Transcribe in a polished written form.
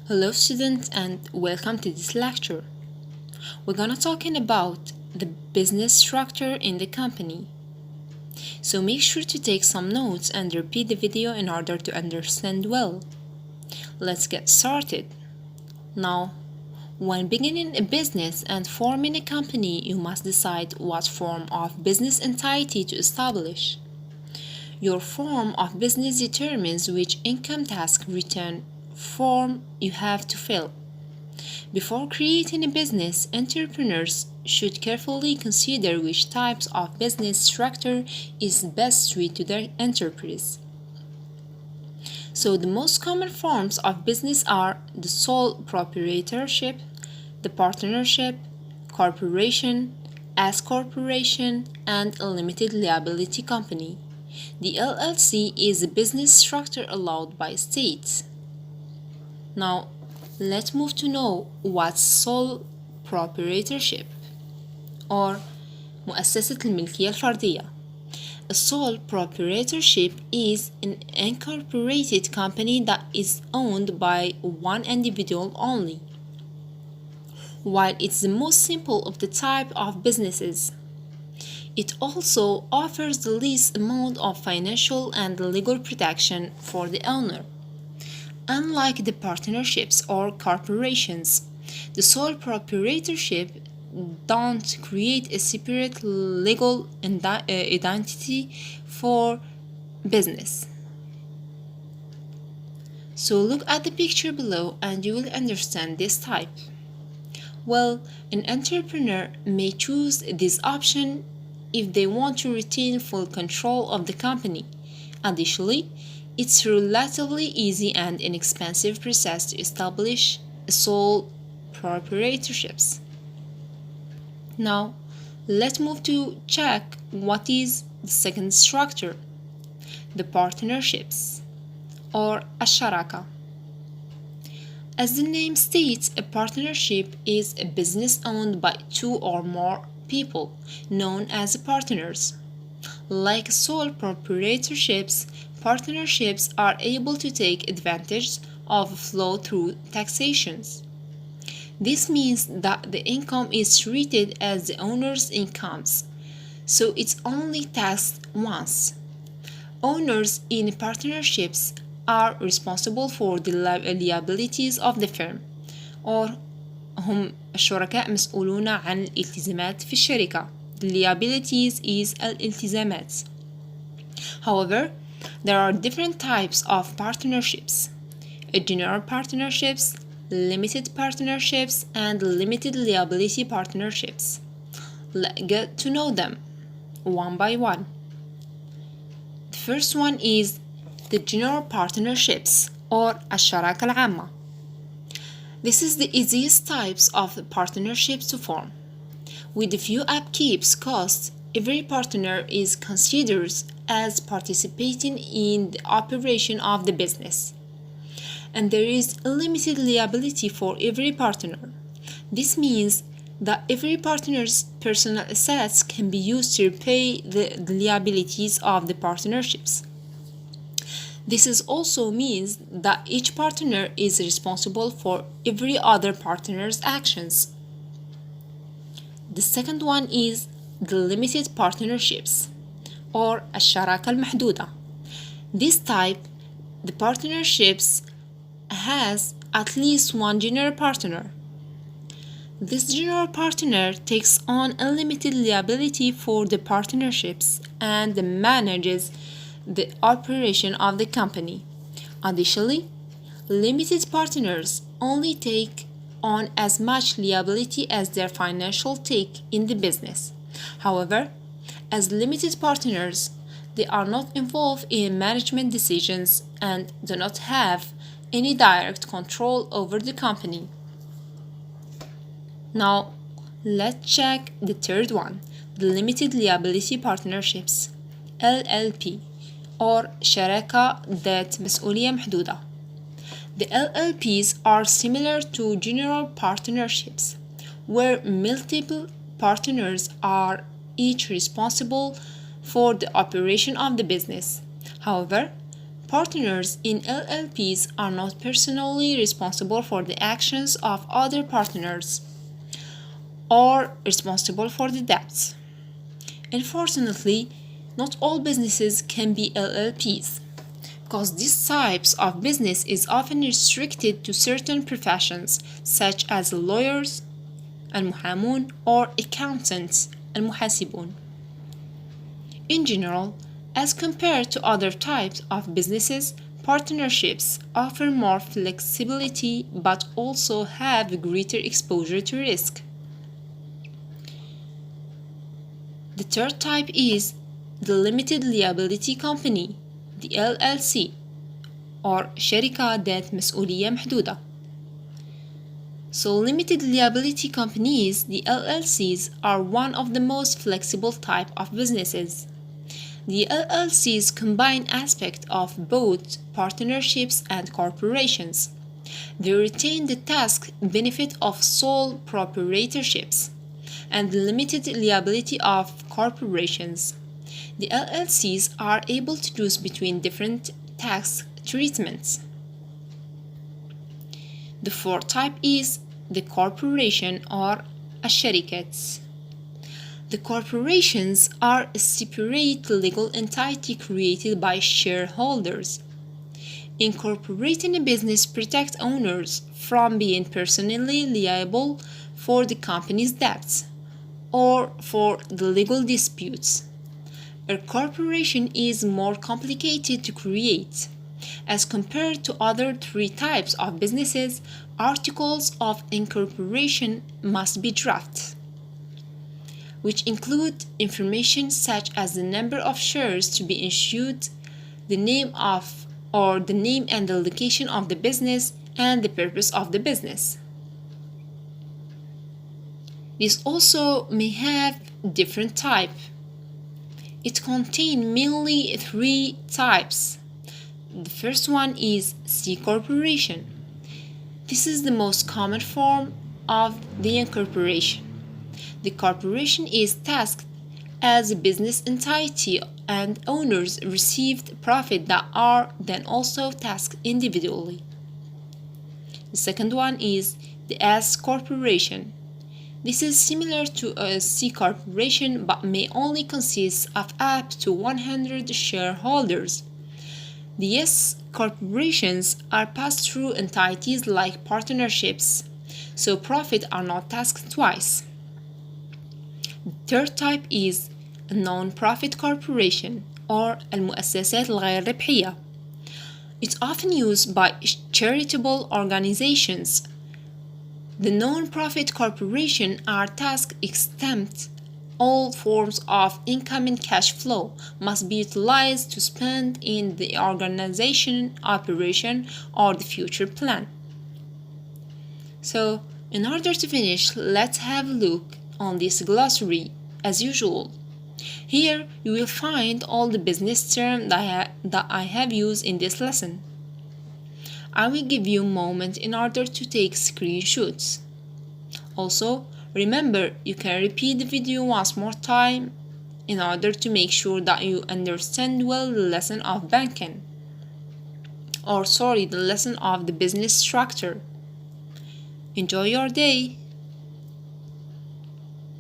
Hello students and welcome to this lecture. We're gonna talking about the business structure in the company. So make sure to take some notes and repeat the video in order to understand well. Let's get started. Now, when beginning a business and forming a company, you must decide what form of business entity to establish. Your form of business determines which income tax return form you have to fill. Before creating a business, entrepreneurs should carefully consider which types of business structure is best suited to their enterprise. So the most common forms of business are the sole proprietorship, the partnership, corporation, S corporation, and a limited liability company. The LLC is a business structure allowed by states. Now, let's move to know what's sole proprietorship or مؤسسة الملكية الفردية. A sole proprietorship is an incorporated company that is owned by one individual only. While it's the most simple of the type of businesses, it also offers the least amount of financial and legal protection for the owner. Unlike the partnerships or corporations, the sole proprietorship don't create a separate legal identity for business. So look at the picture below and you will understand this type. Well, an entrepreneur may choose this option if they want to retain full control of the company. Additionally, it's a relatively easy and inexpensive process to establish a sole proprietorships. Now, let's move to check what is the second structure, the partnerships or الشراكة. As the name states, a partnership is a business owned by two or more people, known as partners. Like sole proprietorships, partnerships are able to take advantage of flow through taxations. This means that the income is treated as the owner's incomes, so it's only taxed once. Owners in partnerships are responsible for the liabilities of the firm, or هم الشركاء مسؤولون عن الالتزامات في الشركة. The liabilities is الالتزامات. However, there are different types of partnerships: general partnerships, limited partnerships, and limited liability partnerships. Let's get to know them one by one. The first one is the general partnerships or الشراكة العامة. This is the easiest types of partnerships to form. With a few upkeeps costs, every partner is considered as participating in the operation of the business, and there is a limited liability for every partner. This means that every partner's personal assets can be used to repay the liabilities of the partnerships. This also means that each partner is responsible for every other partner's actions. The second one is the limited partnerships or الشراكة المحدودة. This type, the partnerships has at least one general partner. This general partner takes on unlimited liability for the partnerships and manages the operation of the company. Additionally, limited partners only take on as much liability as their financial stake in the business. However, as limited partners, they are not involved in management decisions and do not have any direct control over the company. Now, let's check the third one, the limited liability partnerships, LLP, or شراكة ذات مسؤولية محدودة. The LLPs are similar to general partnerships, where multiple partners are each responsible for the operation of the business. However, Partners in LLPs are not personally responsible for the actions of other partners or responsible for the debts. Unfortunately, not all businesses can be LLPs because these types of business is often restricted to certain professions such as lawyers, المحامون, or accountants, المحاسبون. In general, as compared to other types of businesses, partnerships offer more flexibility but also have greater exposure to risk. The third type is the limited liability company, the LLC, or شركة ذات مسؤولية محدودة. So limited liability companies, the LLCs, are one of the most flexible type of businesses. The LLCs combine aspects of both partnerships and corporations. They retain the tax benefit of sole proprietorships and the limited liability of corporations. The LLCs are able to choose between different tax treatments. The fourth type is the corporation or الشركات. The corporations are a separate legal entity created by shareholders. Incorporating a business protects owners from being personally liable for the company's debts or for the legal disputes. A corporation is more complicated to create. As compared to other three types of businesses, articles of incorporation must be drafted, which include information such as the number of shares to be issued, the name and the location of the business, and the purpose of the business. This also may have different type. It contains mainly three types. The first one is C corporation. This is the most common form of the incorporation. The corporation is taxed as a business entity and owners received profit that are then also taxed individually. The second one is the S corporation. This is similar to a C corporation but may only consist of up to 100 shareholders. The S corporations are pass-through entities like partnerships, so profit are not taxed twice. The third type is a non-profit corporation or المؤسسات الغير ربحية. It's often used by charitable organizations. The non-profit corporations are tax-exempt. All forms of income and cash flow must be utilized to spend in the organization, operation, or the future plan. So, in order to finish, let's have a look on this glossary as usual. Here you will find all the business terms that I have used in this lesson. I will give you a moment in order to take screenshots. Also, remember you can repeat the video once more time in order to make sure that you understand well the lesson of banking. The lesson of the business structure. Enjoy your day!